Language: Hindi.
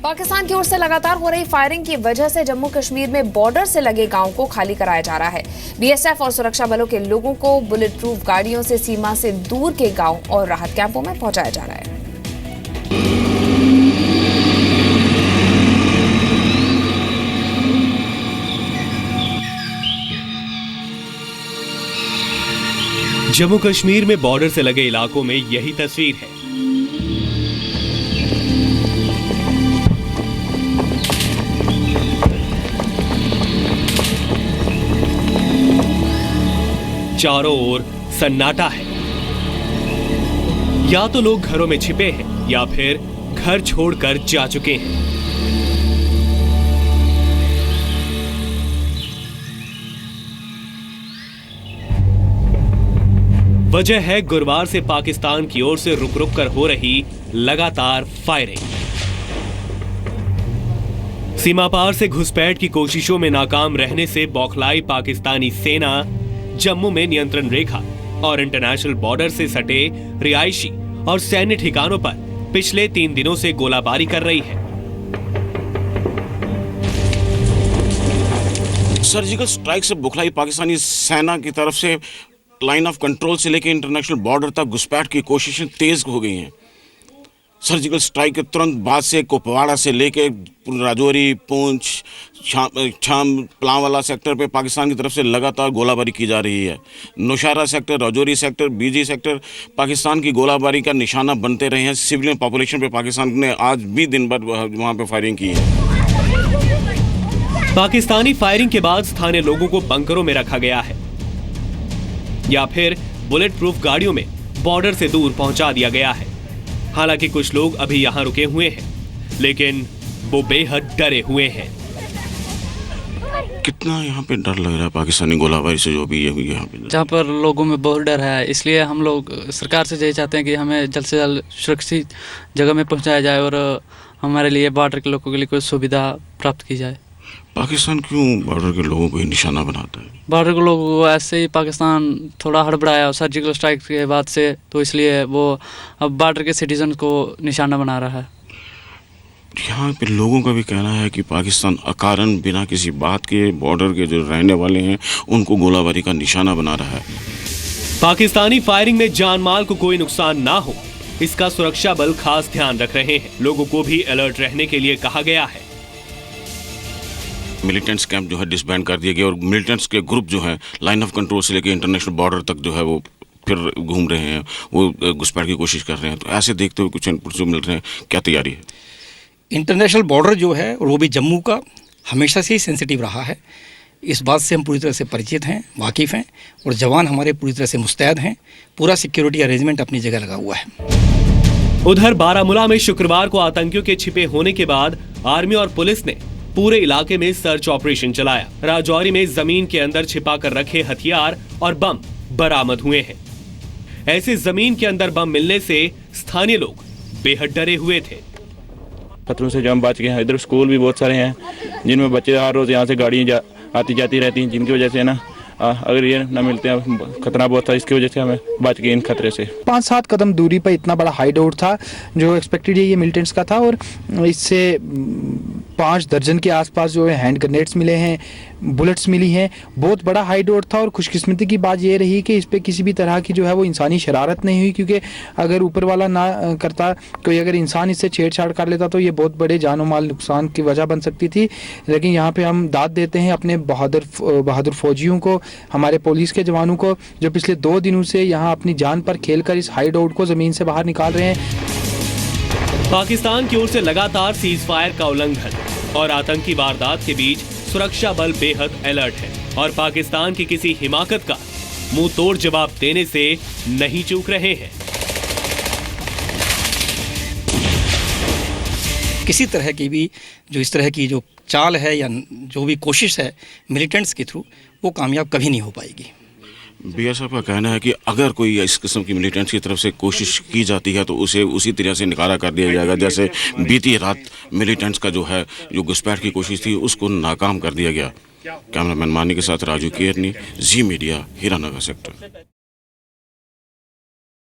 पाकिस्तान की ओर से लगातार हो रही फायरिंग की वजह से जम्मू कश्मीर में बॉर्डर से लगे गांव को खाली कराया जा रहा है। बीएसएफ और सुरक्षा बलों के लोगों को बुलेट प्रूफ गाड़ियों से सीमा से दूर के गांव और राहत कैंपों में पहुंचाया जा रहा है। जम्मू कश्मीर में बॉर्डर से लगे इलाकों में यही तस्वीर है। चारों ओर सन्नाटा है। या तो लोग घरों में छिपे हैं या फिर घर छोड़कर जा चुके हैं। वजह है गुरुवार से पाकिस्तान की ओर से रुक रुक कर हो रही लगातार फायरिंग। सीमा पार से घुसपैठ की कोशिशों में नाकाम रहने से बौखलाई पाकिस्तानी सेना जम्मू में नियंत्रण रेखा और इंटरनेशनल बॉर्डर से सटे रिहायशी और सैन्य ठिकानों पर पिछले 3 दिनों से गोलाबारी कर रही है। सर्जिकल स्ट्राइक से बौखलाई पाकिस्तानी सेना की तरफ से लाइन ऑफ कंट्रोल से लेकर इंटरनेशनल बॉर्डर तक घुसपैठ की कोशिशें तेज हो गई हैं। सर्जिकल स्ट्राइक के तुरंत बाद से कुपवाड़ा से लेकर राजौरी, पूंछ, छाम, पलांवाला सेक्टर पे पाकिस्तान की तरफ से लगातार गोलाबारी की जा रही है। नौशहरा सेक्टर, राजौरी सेक्टर, बीजी सेक्टर पाकिस्तान की गोलाबारी का निशाना बनते रहे हैं। सिविलियन पॉपुलेशन पे पाकिस्तान ने आज भी दिन भर वहाँ पे फायरिंग की है। पाकिस्तानी फायरिंग के बाद स्थानीय लोगों को बंकरों में रखा गया है या फिर बुलेट प्रूफ गाड़ियों में बॉर्डर से दूर पहुंचा दिया गया है। हालांकि कुछ लोग अभी यहां रुके हुए हैं, लेकिन वो बेहद डरे हुए हैं। कितना यहाँ पे डर लग रहा है पाकिस्तानी गोलाबारी से, जो भी है यहाँ पे जहाँ पर लोगों में बहुत डर है। इसलिए हम लोग सरकार से यही चाहते हैं कि हमें जल्द से जल्द सुरक्षित जगह में पहुँचाया जाए और हमारे लिए बॉर्डर के लोगों के लिए कोई सुविधा प्राप्त की जाए। पाकिस्तान क्यों बॉर्डर के लोगों को ही निशाना बनाता है? बॉर्डर के लोगों को ऐसे ही पाकिस्तान थोड़ा हड़बड़ाया सर्जिकल स्ट्राइक के बाद से, तो इसलिए वो अब बॉर्डर के सिटीजन को निशाना बना रहा है। यहाँ पे लोगों का भी कहना है कि पाकिस्तान अकारण बिना किसी बात के बॉर्डर के जो रहने वाले हैं उनको गोलाबारी का निशाना बना रहा है। पाकिस्तानी फायरिंग में जान माल को कोई नुकसान ना हो, इसका सुरक्षा बल खास ध्यान रख रहे हैं। लोगों को भी अलर्ट रहने के लिए कहा गया है। मिलिटेंट्स कैंप जो है डिसबैंड कर दिए गए और मिलिटेंट्स के ग्रुप जो है लाइन ऑफ कंट्रोल से लेकर इंटरनेशनल बॉर्डर तक जो है वो फिर घूम रहे हैं, वो घुसपैठ की कोशिश कर रहे हैं। तो ऐसे देखते हुए कुछ इनपुट जो मिल रहे हैं, क्या तैयारी है? इंटरनेशनल बॉर्डर जो है और वो भी जम्मू का हमेशा से ही सेंसिटिव रहा है। इस बात से हम पूरी तरह से परिचित हैं, वाकिफ़ हैं और जवान हमारे पूरी तरह से मुस्तैद हैं। पूरा सिक्योरिटी अरेंजमेंट अपनी जगह लगा हुआ है। उधर बारामूला में शुक्रवार को आतंकियों के छिपे होने के बाद आर्मी और पुलिस ने पूरे इलाके में सर्च ऑपरेशन चलाया। राजौरी में जमीन के अंदर छिपा कर रखे हथियार और बम बरामद हुए हैं। ऐसे जमीन के अंदर बम मिलने से स्थानीय लोग बेहद डरे हुए थे। खतरों से जो हम बच गए हैं। इधर स्कूल भी बहुत सारे हैं जिनमें बच्चे हर रोज यहाँ से गाड़ियाँ आती जाती रहती हैं, जिनकी वजह से ना अगर ये ना मिलते हैं खतरा बहुत था। इसकी वजह से हमें बच गए इन खतरे से। 5-7 कदम दूरी पर इतना बड़ा हाइड आउट था जो एक्सपेक्टेड ये मिलिटेंट्स का था और इससे 5 दर्जन के आसपास जो है हैंड ग्रेनेड्स मिले हैं, बुलेट्स मिली हैं। बहुत बड़ा हाइड आउट था और खुशकिस्मती की बात ये रही कि इस पर किसी भी तरह की जो है वो इंसानी शरारत नहीं हुई, क्योंकि अगर ऊपर वाला ना करता, कोई अगर इंसान इससे छेड़छाड़ कर लेता तो ये बहुत बड़े जानो माल नुकसान की वजह बन सकती थी। लेकिन यहाँ पे हम दाद देते हैं अपने बहादुर फौजियों को, हमारे पुलिस के जवानों को, जो पिछले 2 दिनों से यहाँ अपनी जान पर खेलकर इस हाइड आउट को ज़मीन से बाहर निकाल रहे हैं। पाकिस्तान की ओर से लगातार सीज फायर का उल्लंघन और आतंकी वारदात के बीच सुरक्षा बल बेहद अलर्ट है और पाकिस्तान की किसी हिमाकत का मुंह तोड़ जवाब देने से नहीं चूक रहे हैं। किसी तरह की भी जो इस तरह की जो चाल है या जो भी कोशिश है मिलिटेंट्स के थ्रू, वो कामयाब कभी नहीं हो पाएगी। बीएसएफ का कहना है कि अगर कोई इस किस्म की मिलिटेंट्स की तरफ से कोशिश की जाती है तो उसे उसी तरह से निकाला कर दिया जाएगा जैसे बीती रात मिलिटेंट्स का जो है जो घुसपैठ की कोशिश थी उसको नाकाम कर दिया गया। कैमरामैन मानी के साथ राजू केरनी, जी मीडिया, हीरानगर सेक्टर।